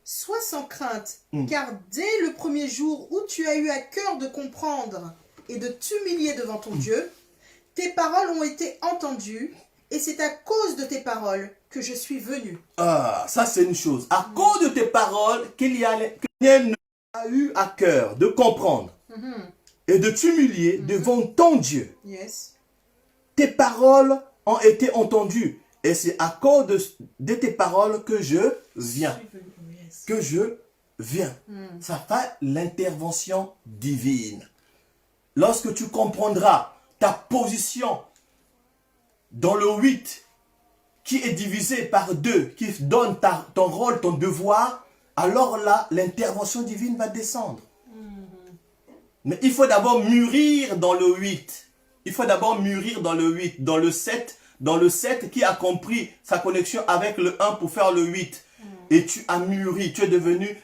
sois sans crainte, car dès le premier jour où tu as eu à cœur de comprendre et de t'humilier devant ton Dieu, tes paroles ont été entendues, et c'est à cause de tes paroles que je suis venu. Ah, ça c'est une chose. À cause de tes paroles, que Daniel a eu à cœur de comprendre et de t'humilier devant ton Dieu. Yes. Tes paroles ont été entendues. Et c'est à cause de tes paroles que je viens. Que je viens. Ça fait l'intervention divine. Lorsque tu comprendras ta position dans le 8, qui est divisé par 2, qui donne ton rôle, ton devoir, alors là, l'intervention divine va descendre. Mais il faut d'abord mûrir dans le 8. Il faut d'abord mûrir dans le 8, dans le 7, qui a compris sa connexion avec le 1 pour faire le 8. Et tu as mûri,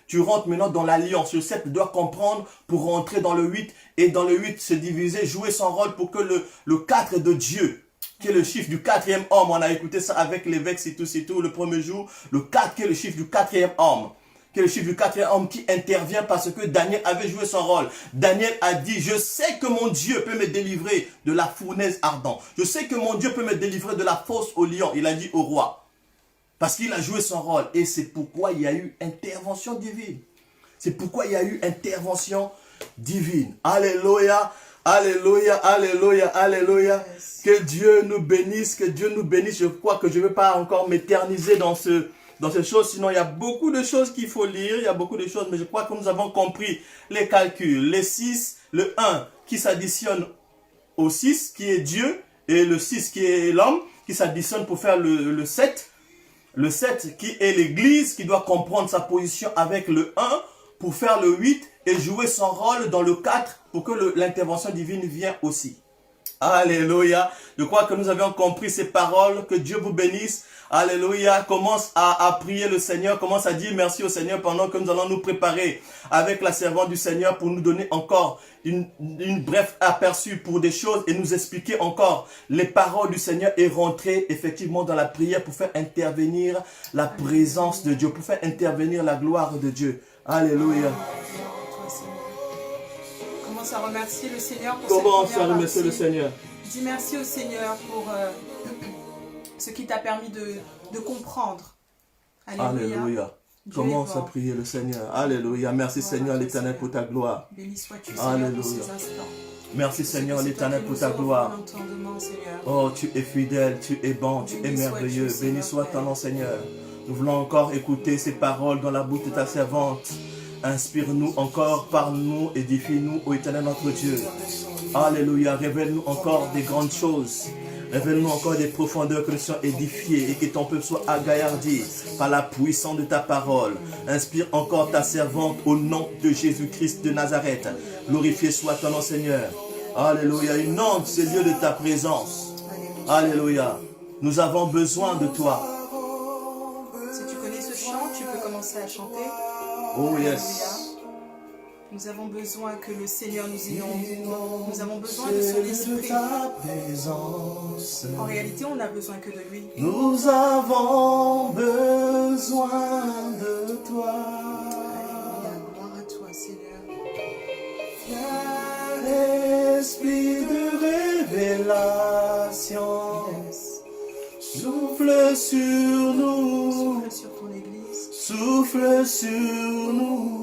tu rentres maintenant dans l'alliance. Le 7 doit comprendre pour rentrer dans le 8. Et dans le 8, se diviser, jouer son rôle pour que le 4 de Dieu, qui est le chiffre du 4e homme, on a écouté ça avec l'évêque, c'est tout, le premier jour. Le 4 qui est le chiffre du 4e homme. Qui est le chiffre du 4e homme qui intervient parce que Daniel avait joué son rôle. Daniel a dit, je sais que mon Dieu peut me délivrer de la fournaise ardente. Je sais que mon Dieu peut me délivrer de la fosse au lion. Il a dit au roi. Parce qu'il a joué son rôle. Et c'est pourquoi il y a eu intervention divine. C'est pourquoi il y a eu intervention divine. Alléluia, alléluia, alléluia, alléluia. Yes. Que Dieu nous bénisse, que Dieu nous bénisse. Je crois que je ne vais pas encore m'éterniser dans ces choses, sinon il y a beaucoup de choses qu'il faut lire, il y a beaucoup de choses, mais je crois que nous avons compris les calculs, les 6, le 1 qui s'additionne au 6 qui est Dieu, et le 6 qui est l'homme, qui s'additionne pour faire le 7, le 7 qui est l'église, qui doit comprendre sa position avec le 1 pour faire le 8 et jouer son rôle dans le 4 pour que l'intervention divine vienne aussi. Alléluia. Je crois que nous avions compris ces paroles. Que Dieu vous bénisse. Alléluia. Commence à prier le Seigneur. Commence à dire merci au Seigneur pendant que nous allons nous préparer avec la servante du Seigneur pour nous donner encore une bref aperçu pour des choses et nous expliquer encore les paroles du Seigneur et rentrer effectivement dans la prière pour faire intervenir la présence de Dieu, pour faire intervenir la gloire de Dieu. Alléluia. Commence à remercier le Seigneur pour Commence à remercier le Seigneur. Dis merci au Seigneur pour ce qui t'a permis de comprendre. Alléluia. Alléluia. Commence à prier le Seigneur. Alléluia. Merci Seigneur l'Éternel pour ta gloire. Béni sois-tu Seigneur pour ces instants. Merci Seigneur l'Éternel pour ta gloire. Oh, tu es fidèle, tu es bon, tu es merveilleux. Béni soit ton nom Seigneur. Nous voulons encore écouter ces paroles dans la bouche de ta servante. Inspire-nous encore, parle-nous, édifie-nous, ô Éternel notre Dieu. Alléluia, révèle-nous encore des grandes choses. Révèle-nous encore des profondeurs que nous soyons édifiés et que ton peuple soit agaillardi par la puissance de ta parole. Inspire encore ta servante au nom de Jésus-Christ de Nazareth. Glorifié soit ton nom, Seigneur. Alléluia, inonde ces lieux de ta présence. Alléluia, nous avons besoin de toi. Si tu connais ce chant, tu peux commencer à chanter. Oh yes. Alléluia. Nous avons besoin que le Seigneur nous inonde. Nous avons besoin de son esprit. En réalité, on n'a besoin que de lui. Nous avons besoin de toi. Alléluia. Gloire à toi, Seigneur. Esprit de révélation, Yes. souffle sur nous, Souffle sur ton église. souffle sur nous.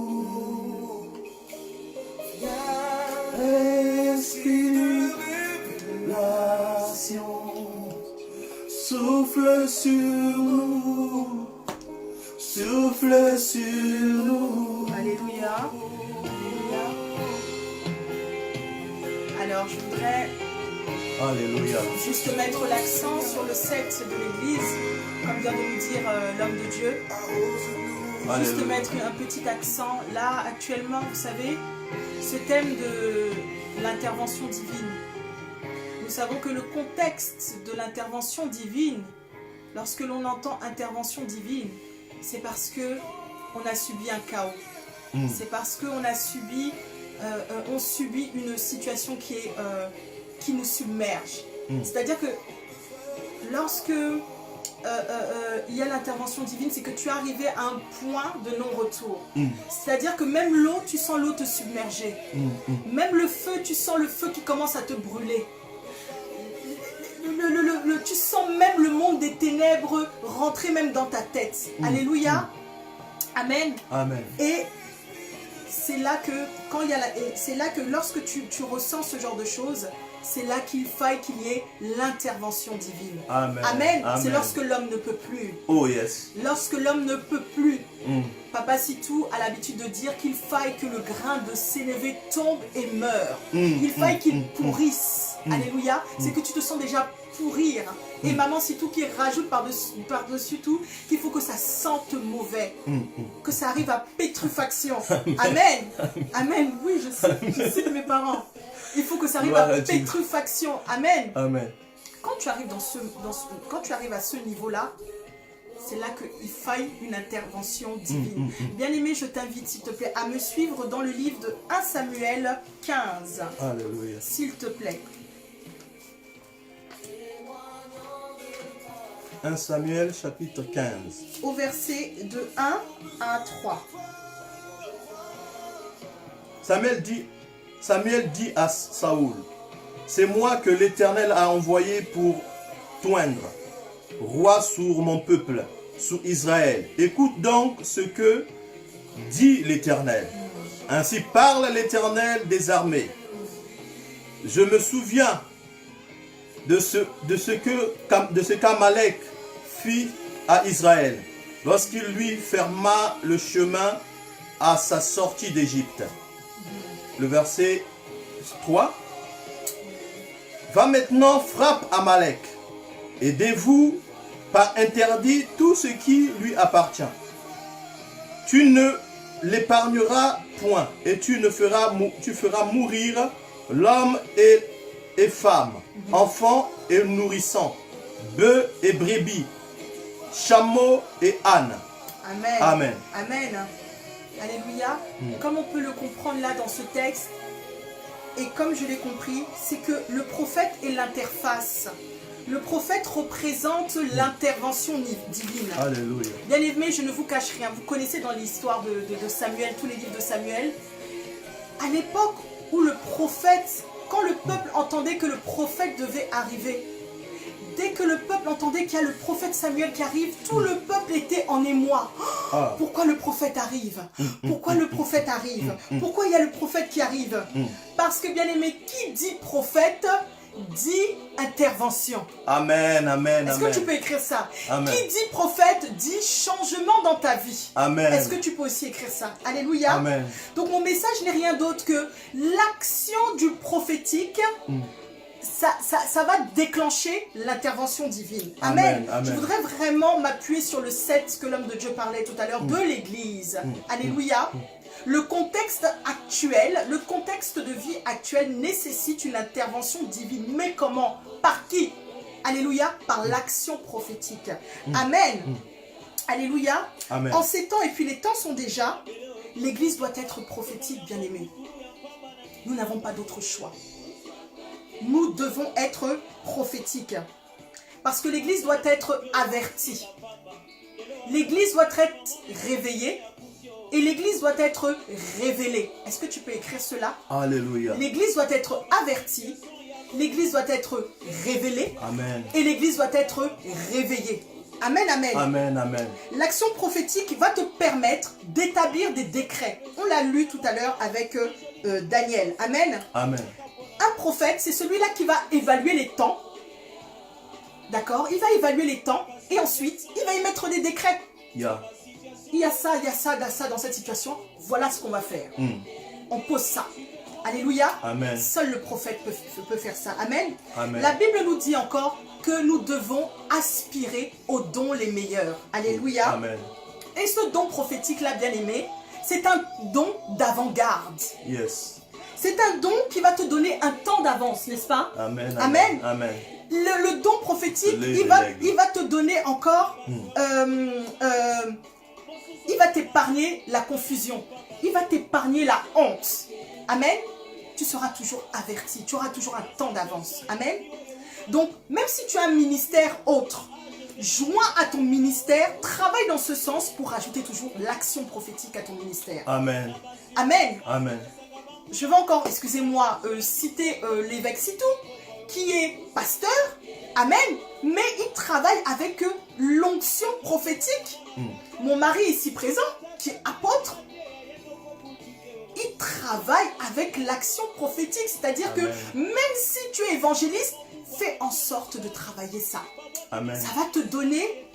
Esprit de révélation, souffle sur nous, souffle sur nous. Alléluia. Alléluia. Alors, je voudrais Alléluia. juste mettre l'accent sur le 7 de l'église, comme vient de nous dire l'homme de Dieu. Juste Alléluia. mettre un petit accent. Là, actuellement, vous savez, ce thème de l'intervention divine. Nous savons que le contexte de l'intervention divine, lorsque l'on entend intervention divine, c'est parce que on a subi un chaos. C'est parce qu'on a subi, on subit une situation qui nous submerge. C'est-à-dire que lorsque il y a l'intervention divine, c'est que tu es arrivé à un point de non-retour. C'est-à-dire que même l'eau, tu sens l'eau te submerger. Même le feu, tu sens le feu qui commence à te brûler. Tu sens même le monde des ténèbres rentrer même dans ta tête. Alléluia. Amen. Amen. Et c'est là que, c'est là que lorsque tu ressens ce genre de choses, c'est là qu'il faille qu'il y ait l'intervention divine. Amen. Amen. Amen. C'est lorsque l'homme ne peut plus. Oh yes. Lorsque l'homme ne peut plus. Papa Sitou a l'habitude de dire qu'il faille que le grain de sénévé tombe et meure. Il faille qu'il pourrisse. Alléluia. C'est que tu te sens déjà pourrir. Et maman Sitou qui rajoute par-dessus tout qu'il faut que ça sente mauvais. Que ça arrive à pétrufaction. Amen. Amen. Oui, je sais de mes parents. Il faut que ça arrive à pétrufaction. Amen. Amen. Quand tu arrives, quand tu arrives à ce niveau-là, c'est là qu'il faille une intervention divine. Bien-aimé, je t'invite, s'il te plaît, à me suivre dans le livre de 1 Samuel 15. Alléluia. S'il te plaît. 1 Samuel chapitre 15. Au verset de 1 à 3. Samuel dit à Saoul, c'est moi que l'Éternel a envoyé pour t'oindre, roi sur mon peuple, sur Israël. Écoute donc ce que dit l'Éternel. Ainsi parle l'Éternel des armées. Je me souviens de ce qu'Amalek fit à Israël lorsqu'il lui ferma le chemin à sa sortie d'Égypte. Le verset 3. Va maintenant, frappe Amalek et dévoue par interdit tout ce qui lui appartient. Tu ne l'épargneras point et tu feras mourir l'homme et femme, enfants et nourrissants, bœufs et brebis, chameaux et ânes. Amen. Amen. Amen. Alléluia. Comme on peut le comprendre là dans ce texte, et comme je l'ai compris, c'est que le prophète est l'interface. Le prophète représente l'intervention divine. Alléluia. Bien aimé, je ne vous cache rien. Vous connaissez dans l'histoire de Samuel, tous les livres de Samuel, à l'époque où le prophète, quand le peuple entendait que le prophète devait arriver, dès que le peuple entendait qu'il y a le prophète Samuel qui arrive, tout le peuple était en émoi. Pourquoi le prophète arrive? Pourquoi le prophète arrive? Pourquoi il y a le prophète qui arrive? Parce que bien aimé, qui dit prophète dit intervention. Amen, amen, Est-ce que amen. tu peux écrire ça? Amen. Qui dit prophète dit changement dans ta vie. Amen. Est-ce que tu peux aussi écrire ça? Alléluia. Amen. Donc mon message n'est rien d'autre que l'action du prophétique. Ça va déclencher l'intervention divine. Amen. Amen. Je voudrais vraiment m'appuyer sur le 7 que l'homme de Dieu parlait tout à l'heure de l'Église. Alléluia. Le contexte actuel, le contexte de vie actuel nécessite une intervention divine. Mais comment? Par qui? Alléluia. Par l'action prophétique. Amen. Alléluia. Amen. En ces temps, et puis les temps sont déjà, l'Église doit être prophétique, bien-aimée. Nous n'avons pas d'autre choix. Nous devons être prophétiques. Parce que l'Église doit être avertie. L'Église doit être réveillée. Et l'Église doit être révélée. Est-ce que tu peux écrire cela? Alléluia. L'Église doit être avertie. L'Église doit être révélée. Amen. Et l'Église doit être réveillée. Amen, amen. Amen, amen. L'action prophétique va te permettre d'établir des décrets. On l'a lu tout à l'heure avec Daniel. Amen. Amen. Un prophète, c'est celui-là qui va évaluer les temps. D'accord? Il va évaluer les temps et ensuite, il va y mettre des décrets. Yeah. Il y a ça, il y a ça, il y a ça dans cette situation. Voilà ce qu'on va faire. On pose ça. Alléluia. Amen. Seul le prophète peut faire ça. Amen. Amen. La Bible nous dit encore que nous devons aspirer aux dons les meilleurs. Alléluia. Amen. Et ce don prophétique-là, bien-aimé, c'est un don d'avant-garde. Yes. C'est un don qui va te donner un temps d'avance, n'est-ce pas? Amen. Amen. Amen. Le don prophétique, Les il va te donner encore... il va t'épargner la confusion. Il va t'épargner la honte. Amen. Tu seras toujours averti. Tu auras toujours un temps d'avance. Amen. Donc, même si tu as un ministère autre, joins à ton ministère, travaille dans ce sens pour ajouter toujours l'action prophétique à ton ministère. Amen. Amen. Amen. Je vais encore, excusez-moi, citer l'évêque Sitou, qui est pasteur. Amen. Mais il travaille avec l'onction prophétique. Mon mari ici présent, qui est apôtre, il travaille avec l'action prophétique. C'est-à-dire que même si tu es évangéliste, fais en sorte de travailler ça. Amen. Ça va te donner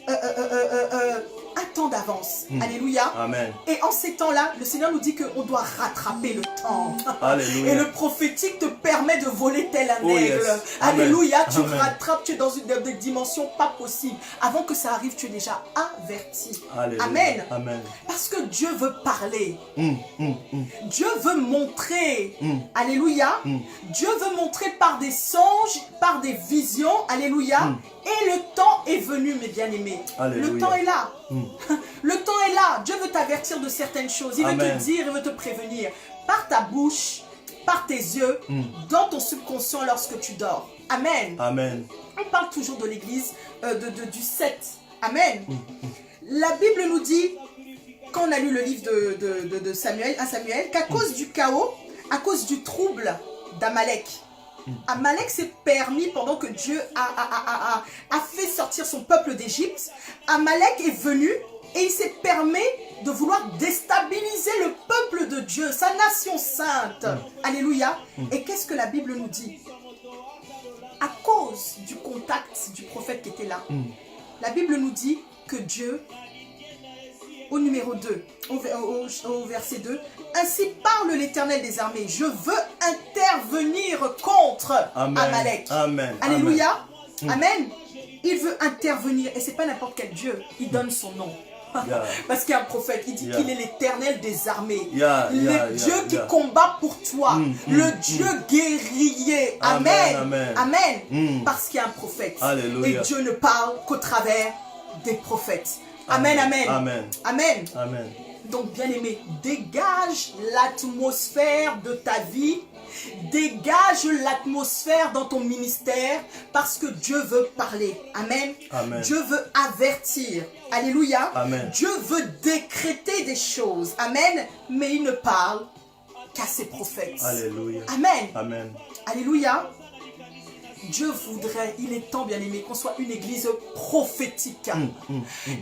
un temps d'avance. Alléluia. Amen. Et en ces temps-là, le Seigneur nous dit qu'on doit rattraper le temps. Alléluia. Et le prophétique te permet de voler tel un Oh, aigle. yes. Alléluia. Tu Amen. rattrapes, tu es dans une dimension pas possible. Avant que ça arrive, tu es déjà averti. Alléluia. Amen. Amen. Parce que Dieu veut parler. Dieu veut montrer. Alléluia. Dieu veut montrer par des songes, par des visions. Alléluia. Et le temps est venu, mes bien-aimés. Le temps est là. Le temps est là. Dieu veut t'avertir de certaines choses. Il veut te dire, il veut te prévenir. Par ta bouche, par tes yeux, dans ton subconscient lorsque tu dors. Amen. Amen. On parle toujours de l'église du 7. Amen. La Bible nous dit, quand on a lu le livre de Samuel, à Samuel, qu'à cause du chaos, à cause du trouble d'Amalek, Amalek s'est permis, pendant que Dieu a fait sortir son peuple d'Égypte, Amalek est venu et il s'est permis de vouloir déstabiliser le peuple de Dieu, sa nation sainte. Alléluia. Et qu'est-ce que la Bible nous dit? À cause du contact du prophète qui était là, la Bible nous dit que Dieu, au numéro 2, au verset 2, ainsi parle l'Éternel des armées, je veux intervenir contre Amalek. Amen. Alléluia. Amen. Il veut intervenir, et c'est pas n'importe quel Dieu, il donne son nom. Parce qu'il y a un prophète, il dit qu'il est l'Éternel des armées. Le Dieu qui combat pour toi. Le Dieu guerrier. Amen. Amen. Parce qu'il y a un prophète. Alléluia. Et Dieu ne parle qu'au travers des prophètes. Amen, amen. Amen. Amen. Amen. Donc, bien-aimé, dégage l'atmosphère de ta vie. Dégage l'atmosphère dans ton ministère parce que Dieu veut parler. Amen. Amen. Dieu veut avertir. Alléluia. Amen. Dieu veut décréter des choses. Amen. Mais il ne parle qu'à ses prophètes. Alléluia. Amen. Amen. Alléluia. Dieu voudrait, il est temps, bien aimé, qu'on soit une église prophétique.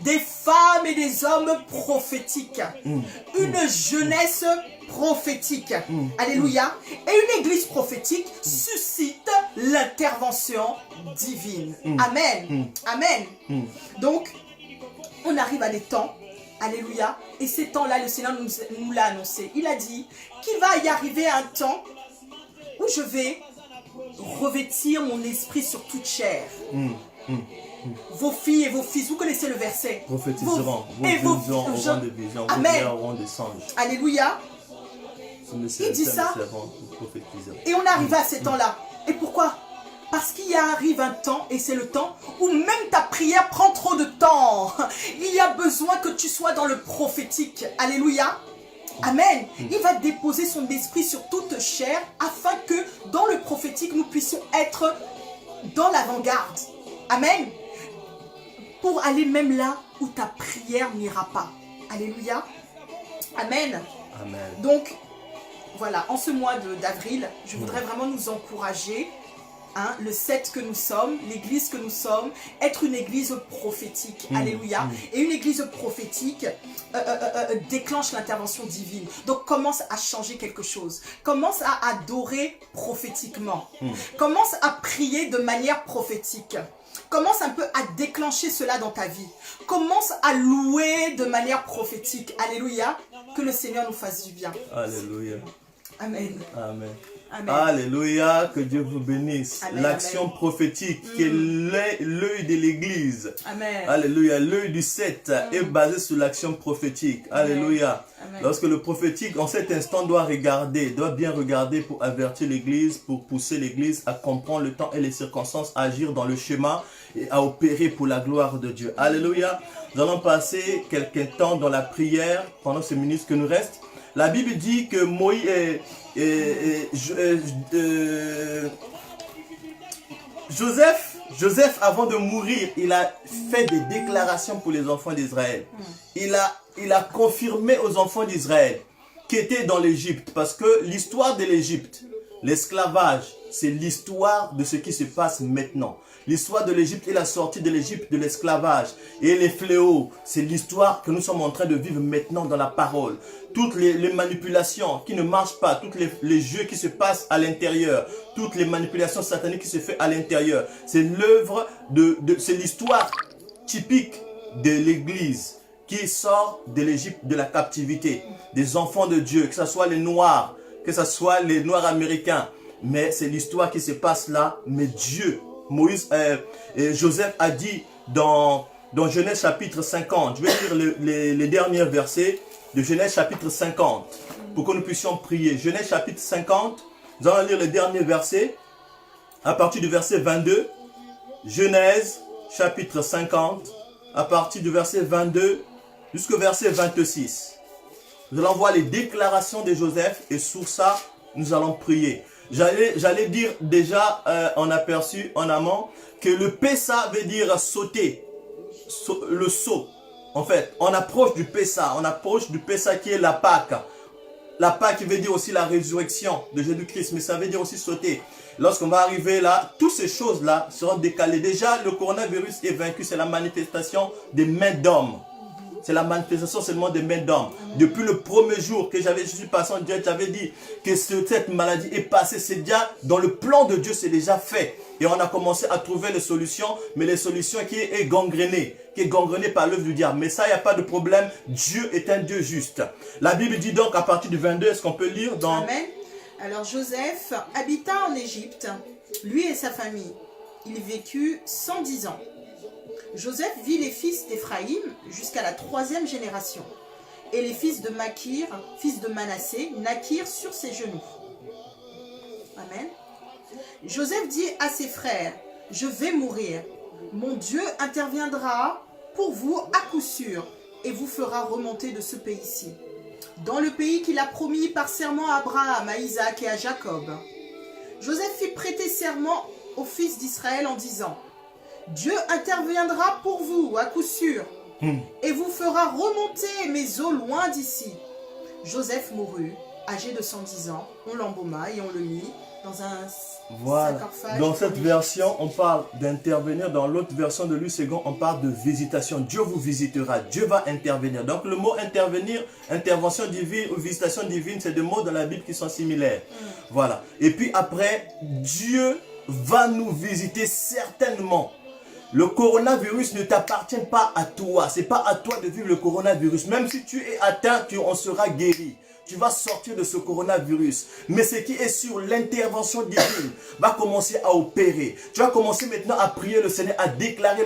Des femmes et des hommes prophétiques. Une jeunesse prophétique. Alléluia. Et une église prophétique suscite l'intervention divine. Amen. Amen. Donc, on arrive à des temps. Alléluia. Et ces temps-là, le Seigneur nous l'a annoncé. Il a dit qu'il va y arriver un temps où je vais revêtir mon esprit sur toute chair. Vos filles et vos fils, vous connaissez le verset. Prophétiseront, vos visions auront des visions, vos prières auront des songes. Alléluia. Il dit ça. Et on arrive à ces temps-là. Et pourquoi? Parce qu'il arrive un temps, et c'est le temps, où même ta prière prend trop de temps. Il y a besoin que tu sois dans le prophétique. Alléluia. Amen. Il va déposer son esprit sur toute chair afin que dans le prophétique, nous puissions être dans l'avant-garde. Amen. Pour aller même là où ta prière n'ira pas. Alléluia. Amen. Amen. Donc, voilà, en ce mois d'avril, je voudrais vraiment nous encourager. Le 7 que nous sommes, l'église que nous sommes, être une église prophétique. Alléluia. Et une église prophétique déclenche l'intervention divine. Donc commence à changer quelque chose. Commence à adorer prophétiquement. Commence à prier de manière prophétique. Commence un peu à déclencher cela dans ta vie. Commence à louer de manière prophétique. Alléluia. Que le Seigneur nous fasse du bien. Alléluia. Amen. Amen. Amen. Alléluia, que Dieu vous bénisse. L'action prophétique qui est l'œil de l'église. Amen. Alléluia, l'œil du 7 est basé sur l'action prophétique. Alléluia. Amen. Lorsque le prophétique en cet instant doit bien regarder pour avertir l'église, pour pousser l'église à comprendre le temps et les circonstances, à agir dans le schéma et à opérer pour la gloire de Dieu. Alléluia. Nous allons passer quelques temps dans la prière pendant ces minutes que nous reste. La Bible dit que Joseph, avant de mourir, il a fait des déclarations pour les enfants d'Israël. Il a confirmé aux enfants d'Israël qui étaient dans l'Égypte, parce que l'histoire de l'Égypte, l'esclavage, c'est l'histoire de ce qui se passe maintenant. L'histoire de l'Égypte est la sortie de l'Égypte de l'esclavage. Et les fléaux, c'est l'histoire que nous sommes en train de vivre maintenant dans la parole. Toutes les manipulations qui ne marchent pas, tous les jeux qui se passent à l'intérieur, toutes les manipulations sataniques qui se font à l'intérieur, c'est l'œuvre c'est l'histoire typique de l'Église qui sort de l'Égypte, de la captivité, des enfants de Dieu, que ce soit les Noirs, que ce soit les Noirs américains. Mais c'est l'histoire qui se passe là, mais Dieu, Joseph a dit dans Genèse chapitre 50, je vais lire les derniers versets de Genèse chapitre 50 pour que nous puissions prier. Genèse chapitre 50, nous allons lire les derniers versets à partir du verset 22. Genèse chapitre 50 à partir du verset 22 jusqu'au verset 26. Nous allons voir les déclarations de Joseph et sur ça, nous allons prier. J'allais dire déjà en aperçu, en amont, que le Pessa veut dire sauter, le saut. En fait, on approche du Pessa qui est la Pâque. La Pâque veut dire aussi la résurrection de Jésus-Christ, mais ça veut dire aussi sauter. Lorsqu'on va arriver là, toutes ces choses-là seront décalées. Déjà, le coronavirus est vaincu, c'est la manifestation des mains d'hommes. C'est la manifestation seulement des mains d'hommes. Depuis le premier jour que je suis passé en direct, j'avais dit que cette maladie est passée. C'est déjà dans le plan de Dieu, c'est déjà fait. Et on a commencé à trouver les solutions, mais les solutions qui est gangrénée par l'œuvre du diable. Mais ça, il n'y a pas de problème. Dieu est un Dieu juste. La Bible dit donc à partir du 22, est-ce qu'on peut lire dans... Amen. Alors Joseph habita en Égypte, lui et sa famille. Il vécut 110 ans. Joseph vit les fils d'Éphraïm jusqu'à la 3e génération. Et les fils de Makir, fils de Manassé, naquirent sur ses genoux. Amen. Joseph dit à ses frères, « Je vais mourir. Mon Dieu interviendra pour vous à coup sûr et vous fera remonter de ce pays-ci, dans le pays qu'il a promis par serment à Abraham, à Isaac et à Jacob. » Joseph fit prêter serment aux fils d'Israël en disant, « Dieu interviendra pour vous à coup sûr et vous fera remonter mes eaux loin d'ici. » Joseph mourut, âgé de 110 ans. On l'embauma et on le mit dans un Voilà. sarcophage. Dans cette version, on parle d'intervenir. Dans l'autre version de Louis II, on parle de visitation. Dieu vous visitera. Dieu va intervenir. Donc le mot intervenir, intervention divine ou visitation divine, c'est des mots dans la Bible qui sont similaires. Voilà. Et puis après, Dieu va nous visiter certainement. Le coronavirus ne t'appartient pas à toi. C'est pas à toi de vivre le coronavirus. Même si tu es atteint, on sera guéri. Tu vas sortir de ce coronavirus. Mais ce qui est sur l'intervention divine va commencer à opérer. Tu vas commencer maintenant à prier le Seigneur, à déclarer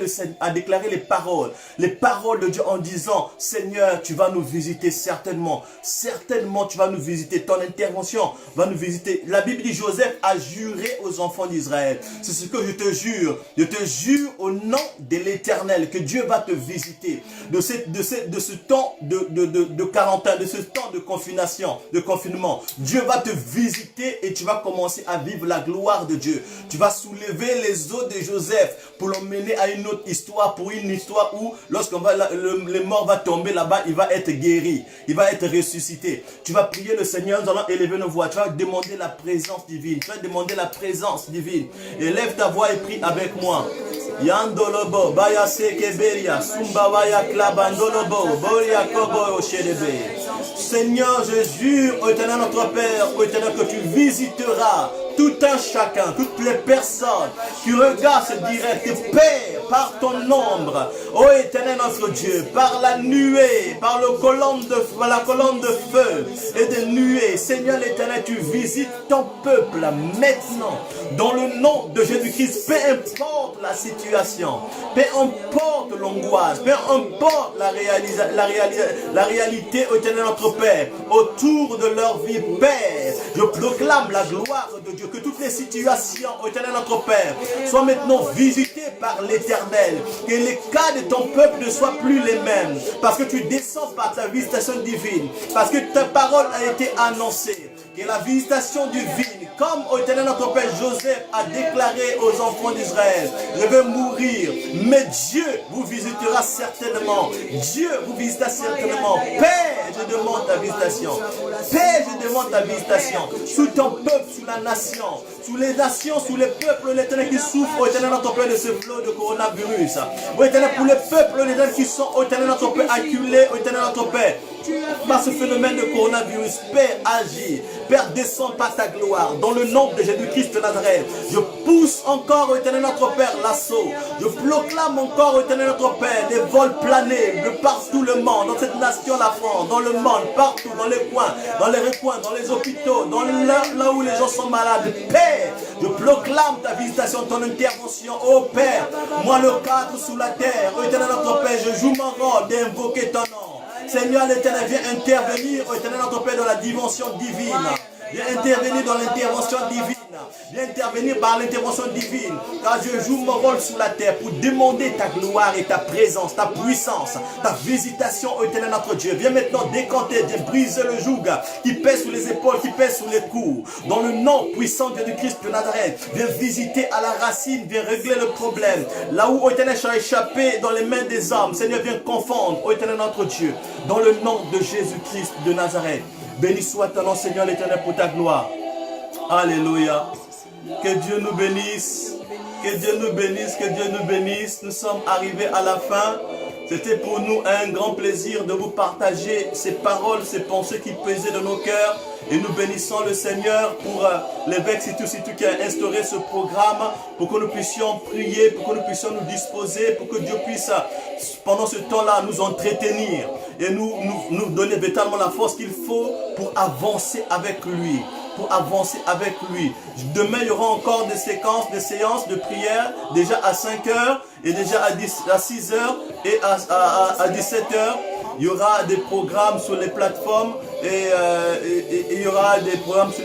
les paroles de Dieu en disant, Seigneur, tu vas nous visiter certainement. Certainement, tu vas nous visiter. Ton intervention va nous visiter. La Bible dit, Joseph a juré aux enfants d'Israël. C'est ce que je te jure. Je te jure au nom de l'Éternel que Dieu va te visiter. De ce temps de quarantaine, de ce temps de confinement, Dieu va te visiter et tu vas commencer à vivre la gloire de Dieu. Tu vas soulever les os de Joseph pour l'emmener à une autre histoire, pour une histoire où lorsqu'on va le mort va tomber là-bas, il va être guéri, il va être ressuscité. Tu vas prier le Seigneur, nous allons élever nos voix. Tu vas demander la présence divine. Tu vas demander la présence divine. Élève ta voix et prie avec moi. Yandolobo, Bayase Keberia, Sumbawaya Klabandolobo, Boria Kobo Oshedebe. Seigneur, je jure, ô Éternel notre Père, ô Éternel, que tu visiteras tout un chacun, toutes les personnes qui regardent ce direct, Père, par ton ombre, ô Éternel notre Dieu, par la nuée, par la colonne de feu et de nuée, Seigneur l'Éternel, tu visites ton peuple maintenant, dans le nom de Jésus-Christ, peu importe la situation, peu importe l'angoisse, peu importe la réalité, ô Éternel notre Père, autour de leur vie, Père, je proclame la gloire de Dieu, que toutes les situations, ô Éternel notre Père, soient maintenant visitées par l'Éternel, que les cas de ton peuple ne soient plus les mêmes, parce que tu descends par ta visitation divine, parce que ta parole a été annoncée, que la visitation divine, comme au Éternel notre Père Joseph a déclaré aux enfants d'Israël, je vais mourir, mais Dieu vous visitera certainement. Dieu vous visitera certainement. Père, je demande ta visitation. Père, je demande ta visitation. Sous ton peuple, sous la nation, sous les nations, sous les peuples, l'Éternel qui souffrent, au Éternel notre Père, de ce flot de coronavirus. Au Éternel, pour les peuples, l'Éternel qui sont, au Éternel notre Père, acculés, au Éternel notre Père, par ce phénomène de coronavirus, Père, agis. Père, descends par ta gloire. Dans le nom de Jésus-Christ de Nazareth, je pousse encore, au Éternel notre Père, l'assaut. Je proclame encore, au Éternel notre Père, des vols planés de partout le monde, dans cette nation, la France, dans le monde, partout, dans les coins, dans les recoins, dans les hôpitaux, dans là où les gens sont malades. Père, je proclame ta visitation, ton intervention. Oh Père, moi le cadre sous la terre, au Éternel notre Père, je joue mon rôle d'invoquer ton nom. Seigneur l'Éternel, viens intervenir, ô Éternel notre Père, dans la dimension divine. Viens intervenir dans l'intervention divine. Viens intervenir par l'intervention divine. Car je joue mon rôle sur la terre pour demander ta gloire et ta présence, ta puissance, ta visitation, ô Éternel notre Dieu. Viens maintenant décanter, viens briser le joug qui pèse sur les épaules, qui pèse sur les cous. Dans le nom puissant de Jésus-Christ de Nazareth, viens visiter à la racine, viens régler le problème. Là où, ô Éternel, tu as échappé dans les mains des hommes, Seigneur, viens confondre, ô Éternel notre Dieu. Dans le nom de Jésus-Christ de Nazareth. Béni soit ton nom, Seigneur l'Éternel, pour ta gloire. Alléluia. Que Dieu nous bénisse. Que Dieu nous bénisse. Que Dieu nous bénisse. Nous sommes arrivés à la fin. C'était pour nous un grand plaisir de vous partager ces paroles, ces pensées qui pesaient dans nos cœurs. Et nous bénissons le Seigneur pour l'évêque Sitou qui a instauré ce programme, pour que nous puissions prier, pour que nous puissions nous disposer, pour que Dieu puisse, pendant ce temps-là, nous entretenir et nous donner véritablement la force qu'il faut pour avancer avec lui. Pour avancer avec lui. Demain, il y aura encore des séquences, des séances de prière, déjà à 5 h et déjà à 6 h et à 17 h. Il y aura des programmes sur les plateformes et il y aura des programmes sur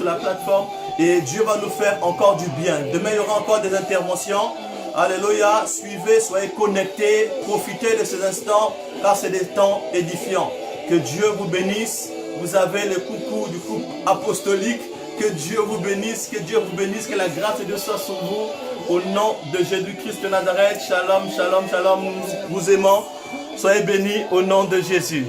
la plateforme et Dieu va nous faire encore du bien. Demain, il y aura encore des interventions. Alléluia. Suivez, soyez connectés, profitez de ces instants car c'est des temps édifiants. Que Dieu vous bénisse. Vous avez le coucou du couple apostolique. Que Dieu vous bénisse, que Dieu vous bénisse, que la grâce de Dieu soit sur vous. Au nom de Jésus-Christ de Nazareth. Shalom, shalom, shalom. Nous vous aimons. Soyez bénis au nom de Jésus.